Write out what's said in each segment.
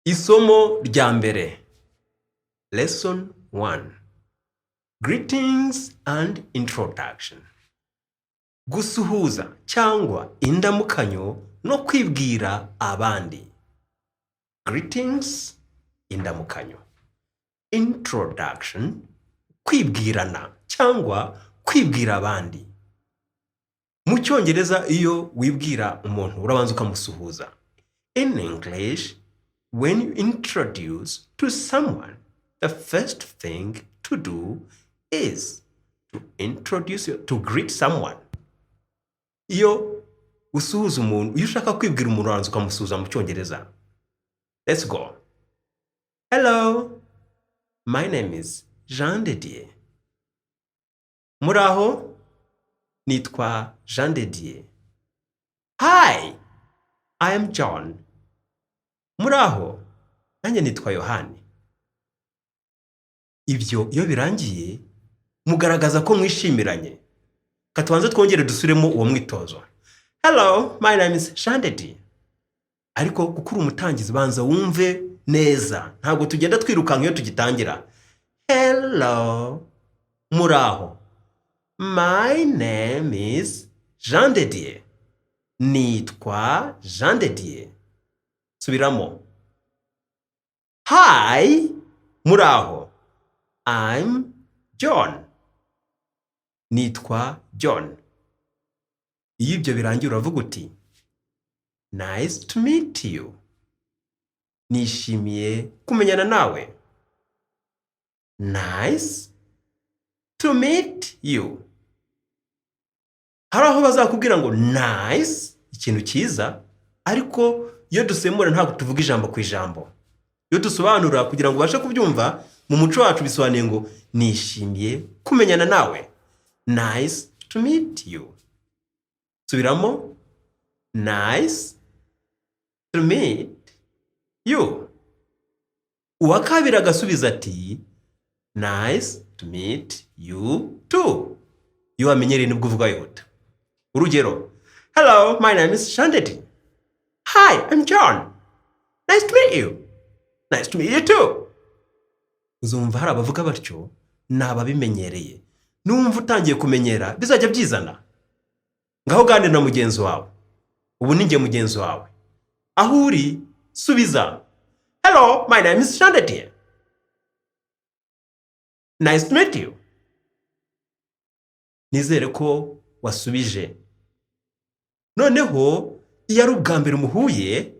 Isomo rya mbere. Lesson 1. Greetings and introduction. Gusuhuza cyangwa indamukanyo no kwibwira abandi. Greetings, indamukanyo. Introduction, kwibwirana cyangwa kwibwira abandi. Mu Cyongereza iyo wibwira umuntu urabanza ukamusuhuza. In English, when you introduce to someone, the first thing to do is to greet someone. Iyo usuhuza umuntu, iyo ushaka kwibwira umuntu urabanza ukamusuhuza mu Cyongereza. Let's go. Hello, my name is Jean de Dieu. Muraho, nitwa Jean de Dieu. Hi, I am John. Muraho, nanjye nitwa Yohani. Ibyo iyo birangiye mugaragaza ko mwishimiranye. Katubanze twongere dusubiremo uwo mwitozo. Hello, my name is Jean de Dieu. Ariko kukuri umutangizi banza wumve neza. Ntabwo tugenda twirukanka iyo tugitangira. Hello, muraho. My name is Jean de Dieu. Nitwa Jean de Dieu. Subiramo. Hi, muraho. I'm John. Nitwa John. Iyo ibyo birangira uravuga uti nice to meet you. Nishimiye kumenyana nawe. Nice to meet you. Hari aho bazakubwira ngo nice, ikintu cyiza, ariko iyo dusemura ntabwo tuvuga ijambo ku ijambo. Iyo dusobanura kugira ngo ubashe kubyumva, mu muco wacu bisobanuye ngo nishimiye kumenyana nawe. Nice to meet you. Subiramo. Nice to meet you. Uwa kabiri agasubiza ati nice to meet you too. Iyo wamenyereye nibwo uvuga yihuta. Urugero. Hello, my name is Jean de Dieu. Hi, I'm John. Nice to meet you. Nice to meet you too. Uzumva hari abavuga batyo ni ababimenyereye. Numva utangiye kumenyera bizajya byizana. Ngaho ganira na mugenzi wawe. Ubu ni njye mugenzi wawe. Aho uri subiza. Hello, my name is Jean de Dieu. Nice to meet you. Nizere ko wasubije. Noneho iyo ari ubwa mbere muhuye,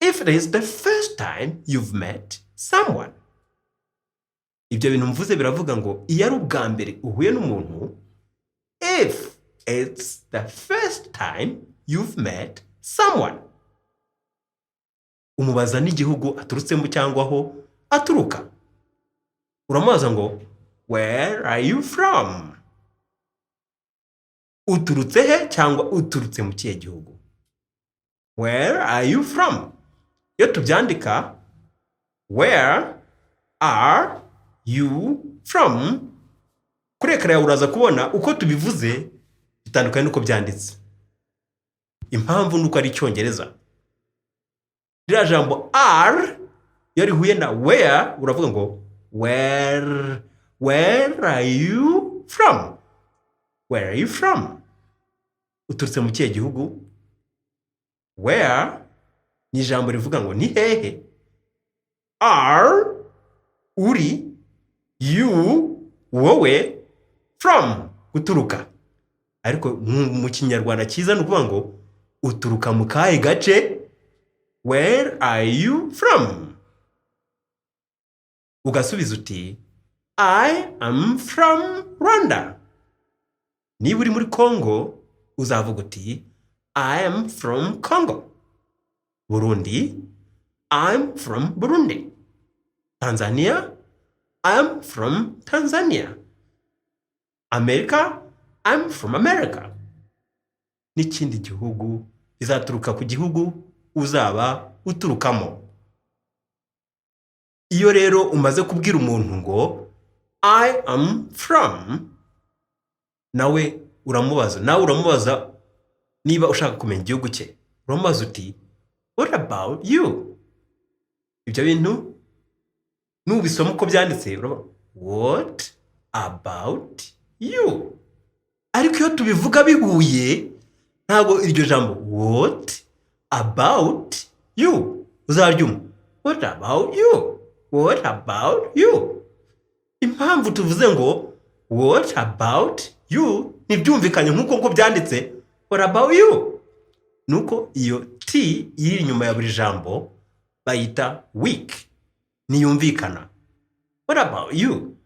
if it is the first time you've met someone. Ibyo bintu mvuze biravuga ngo iyo ari ubwa mbere uhuye n'umuntu, if it's the first time you've met someone. Umubaza n'igihugu aturutsemo cyangwa aho aturuka. Uramubaza ngo where are you from? Uturutse he cyangwa uturutse mu kihe gihugu? Where are you from? Iyo tubyandika where are you from, kuri ekara yawe uraza kubona uko tubivuze bitandukanye n'uko byanditse. Impamvu nuko ari Icyongereza. Ririya jambo are iyo rihuye na where uravuga ngo where are you from? Where are you from? Uturutse mu kihe gihugu? Where ni ijambo rivuga ngo ni hehe. Are uri, you wowe, from guturuka. Ariko mu Kinyarwanda cyiza ni ukuvuga ngo uturuka mu kahe gace? Where are you from? Ugasubiza uti I am from Rwanda. Niba uri muri Congo uzavuga uti I am from Congo. Burundi, I'm from Burundi. Tanzania, I'm from Tanzania. America, I'm from America. N'ikindi gihugu bizaturuka ku gihugu uzaba uturukamo. Iyo rero umaze kubwira umuntu ngo I am from, nawe uramubaza niba ushaka kumenya igihugu cye. Uramubaza uti what about you? ibyo bintu nubisoma uko byanditse urabona what about you, ariko iyo tubivuga bihuye ntabwo iryo jambo what about you uzaryumva what about you, what about you. Impamvu tuvuze ngo what about you ntibyumvikanye nk'uko byanditse what about you, nuko iyo t iri inyuma ya buri jambo bayita weak, niyumvikana. What about you?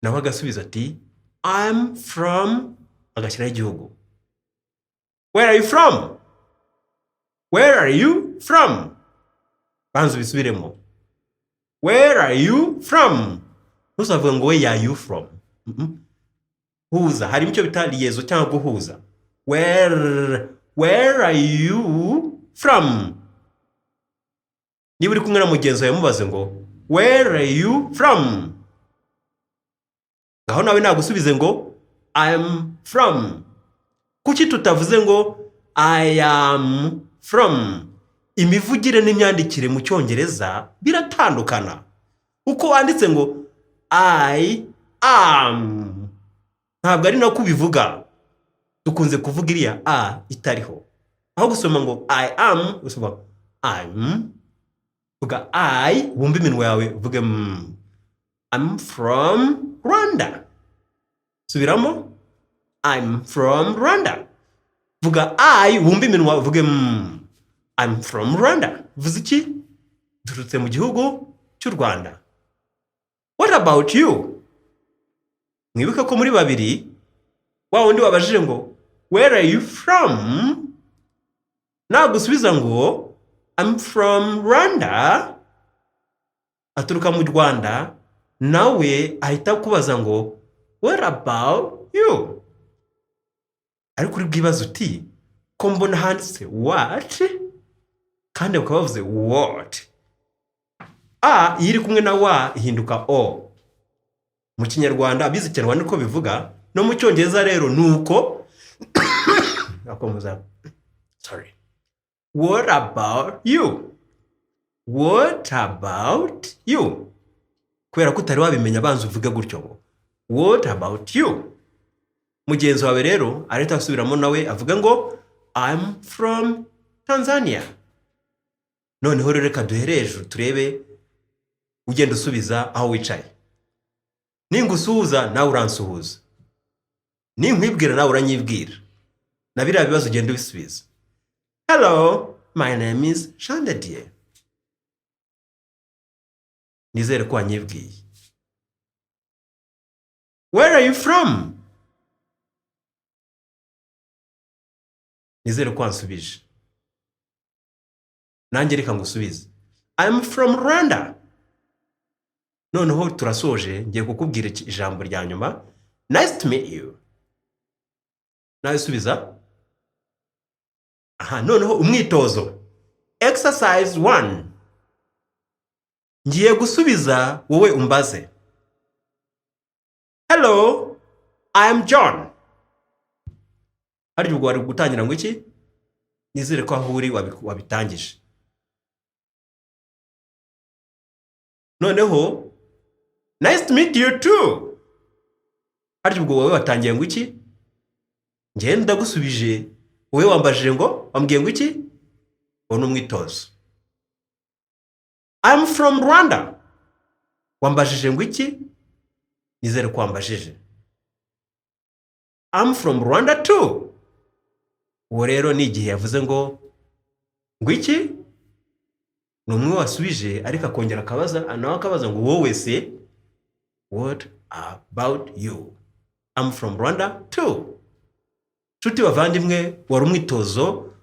Nawe agasubiza ati I'm from, agashyiraho igihugu. Where are you from? Where are you from? Banza bisubiremo. Where are you from? Ntuzavuga ngo where are you from? Huza, harimo icyo bita liyezo cyangwa guhuza. Where are you from? Niba uri kumwe na mugenzi wawe mubaze ngo where are you from? Ngaho nawe nagusubize ngo I'm from. Kuki tutavuze ngo I am from? Imivugire n'imyandikire mu Cyongereza biratandukana. Uko wanditse ngo I am, ntabwo ari nako ubivuga. Dukunze kuvuga iriya a itariho. Aho gusoma ngo I am, usoma I'm. Vuga I, bumva iminwa yawe uvuge I'm from Rwanda. Subiramo I'm from Rwanda. Vuga I, bumva iminwa uvuge I'm from Rwanda. Vuze iki? Turutse mu gihugu cy'u Rwanda. What about you? Mwibuke ko muri babiri wa wundi wabajije ngo where are you from? Nagusubiza ngo I'm from Rwanda, aturuka mu Rwanda, nawe ahita kubaza ngo what about you? Ariko uri bwibaza uti ko mbona handitse what kandi ukaba bavuze what. A iri kumwe na wa ihinduka o. Mu Kinyarwanda abizi Kinyarwanda uko bivuga, no mu Cyongereza rero nuko akomuza. Sorry. What about you? What about you? Kubera ko utari wabimenya banza uvuge gutyo ngo what about you? Mugenzi wawe rero areta asubiramo nawe avuga ngo I'm from Tanzania. Noneho rero reka duhere hejuru turebe ugenda usubiza aho wicaye. Ningusuhuza nawe uransuhuza, ninkwibwira nawe uranyibwira, na biriya bibazo ugenda ubisubiza. Hello, my name is Chandedier. Nizere ko wanyibwiye. Where are you from? Nizere ko wansubije. Nanjye reka ngusubize. I'm from Rwanda. Noneho turasoje, ngiye kukubwira ijambo rya nyuma. Nice to meet you. Nawe subiza. Aha, noneho umwitozo. Exercise 1. Ngiye gusubiza wowe umbaze. Hello, I am John. Hari ubwo wari gutangira ngo iki? Nizere ko aho uri wabitangije. Noneho nice to meet you too. Hari ubwo wowe watangiye ngo iki? Ngiye ndagusubije wowe wambajije ngo wambwiye ngo iki? Ono mwitozo. I'm from Rwanda. Wambajije ngo iki? Nizere ko wambajije. I'm from Rwanda too. Uwo rero ni igihe yavuze ngo iki? Numwe wasubije ariko akongera akabaza, nawe akabaza ngo wowe se what about you? I'm from Rwanda too. Nshuti bavandimwe, wari umwitozo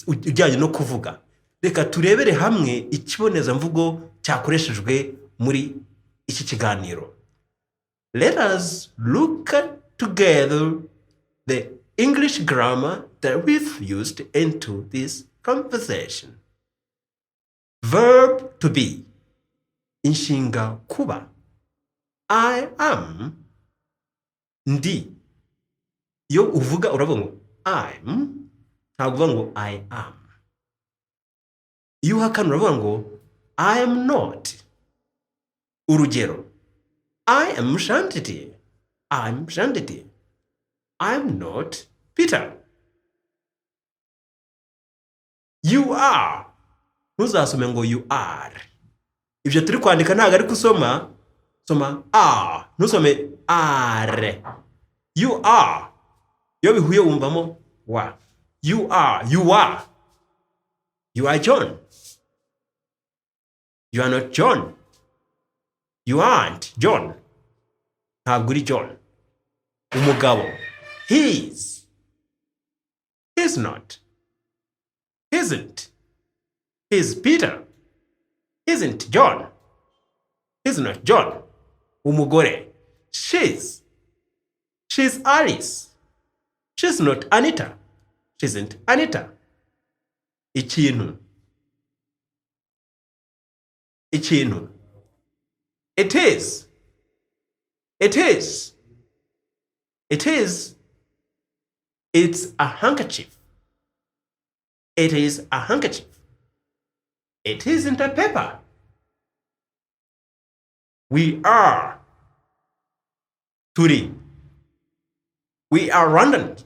ujyanye no kuvuga. Reka turebere hamwe ikiboneza mvugo cyakoreshejwe muri iki kiganiro. Let us look at together the English grammar that we've used into this conversation. Verb to be. Inshinga kuba. I am. Ndi. Iyo uvuga uravuga ngo I'm, ntabwo uvuga ngo I am. iyo uhakana uravuga ngo I am not. Urugero, I am Shantiti. I'm Shantiti. I'm not Peter. You are. Ntuzasome ngo you are. Ibyo turi kwandika ntabwo ari kusoma. Soma are. Ntusome are. You are. Iyo bihuye wumvamo wa. You are. You are. You are John. You are not John. You aren't John. Ntabwo uri John. Umugabo. He is. He's not. Isn't. He's Peter. Isn't John. He's not John. Umugore. She's. She's Alice. She's not Anita. She isn't Anita. Ikintu. Ikintu. It is. It is. It is. It's a handkerchief. It is a handkerchief. It isn't a paper. We are. Turi. We are Rwandan.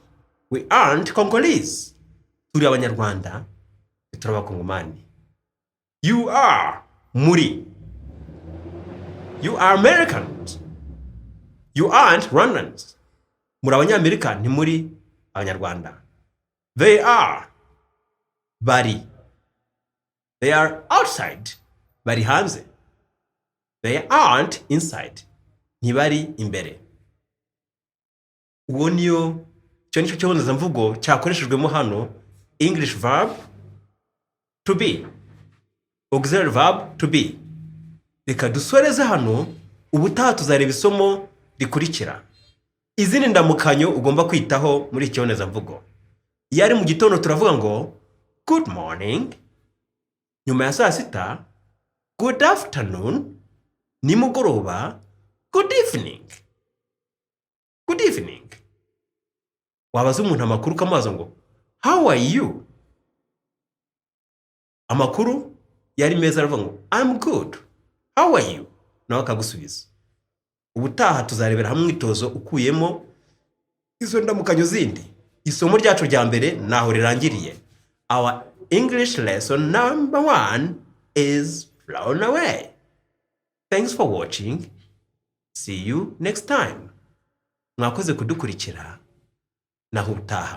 We aren't Congolese. Turi Abanyarwanda. Turi Abakongomani. You are. Muri. You are Americans. You aren't Rwandans. Muri Abanyamerika ni muri Abanyarwanda. They are. Bari. They are outside. Bari hanze. They aren't inside. Ntibari imbere. Uwo niyo cyo nicyo cyabonezamvugo cyakoreshejwemo hano. English verb to be. Auxiliary verb to be. Reka dusoreze hano, ubutaha tuzareba isomo rikurikira. Izindi ndamukanyo ugomba kwitaho muri ikibonezamvugo. Iyo ari mu gitondo turavuga ngo good morning. Nyuma ya saa sita good afternoon. Nimugoroba good evening. Good evening. Wabaza umuntu amakuru ukamubaza ngo how are you? Amakuru yari meza aravuga ngo I'm good. How are you? Nawe akagusubiza. Ubutaha tuzarebera hamwe mwitozo ukuyemo izo ndamukanyo zindi. Isomo ryacu rya mbere naho rirangiriye. Our English lesson number 1 is flown away. Thanks for watching. See you next time. Mwakoze kudukurikira. Naho ubutaha.